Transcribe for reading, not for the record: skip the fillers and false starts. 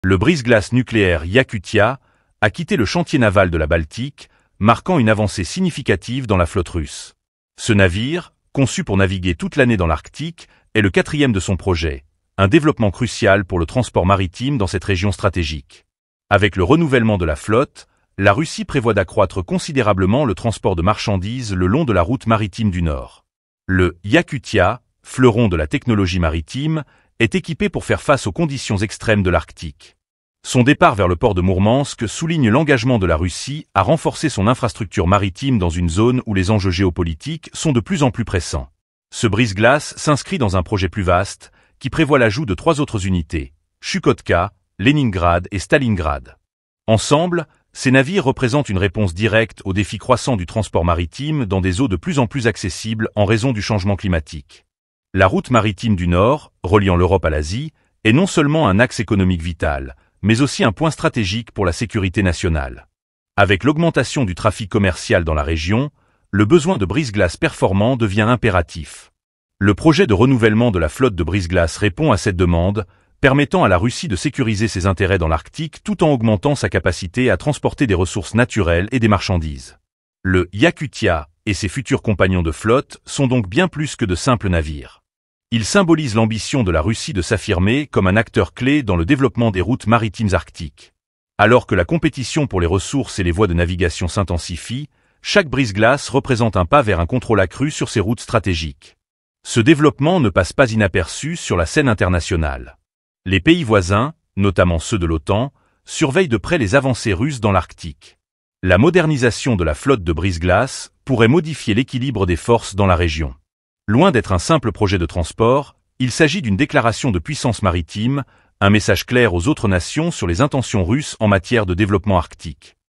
Le brise-glace nucléaire Yakutia a quitté le chantier naval de la Baltique, marquant une avancée significative dans la flotte russe. Ce navire, conçu pour naviguer toute l'année dans l'Arctique, est le 4e de son projet, un développement crucial pour le transport maritime dans cette région stratégique. Avec le renouvellement de la flotte, la Russie prévoit d'accroître considérablement le transport de marchandises le long de la route maritime du Nord. Le Yakutia, fleuron de la technologie maritime, est équipé pour faire face aux conditions extrêmes de l'Arctique. Son départ vers le port de Mourmansk souligne l'engagement de la Russie à renforcer son infrastructure maritime dans une zone où les enjeux géopolitiques sont de plus en plus pressants. Ce brise-glace s'inscrit dans un projet plus vaste, qui prévoit l'ajout de 3 autres unités, Chukotka, Leningrad et Stalingrad. Ensemble, ces navires représentent une réponse directe aux défis croissants du transport maritime dans des eaux de plus en plus accessibles en raison du changement climatique. La route maritime du Nord, reliant l'Europe à l'Asie, est non seulement un axe économique vital, mais aussi un point stratégique pour la sécurité nationale. Avec l'augmentation du trafic commercial dans la région, le besoin de brise-glace performants devient impératif. Le projet de renouvellement de la flotte de brise-glace répond à cette demande, permettant à la Russie de sécuriser ses intérêts dans l'Arctique tout en augmentant sa capacité à transporter des ressources naturelles et des marchandises. Le Yakutia et ses futurs compagnons de flotte sont donc bien plus que de simples navires. Ils symbolisent l'ambition de la Russie de s'affirmer comme un acteur clé dans le développement des routes maritimes arctiques. Alors que la compétition pour les ressources et les voies de navigation s'intensifie, chaque brise-glace représente un pas vers un contrôle accru sur ces routes stratégiques. Ce développement ne passe pas inaperçu sur la scène internationale. Les pays voisins, notamment ceux de l'OTAN, surveillent de près les avancées russes dans l'Arctique. La modernisation de la flotte de brise-glace pourrait modifier l'équilibre des forces dans la région. Loin d'être un simple projet de transport, il s'agit d'une déclaration de puissance maritime, un message clair aux autres nations sur les intentions russes en matière de développement arctique.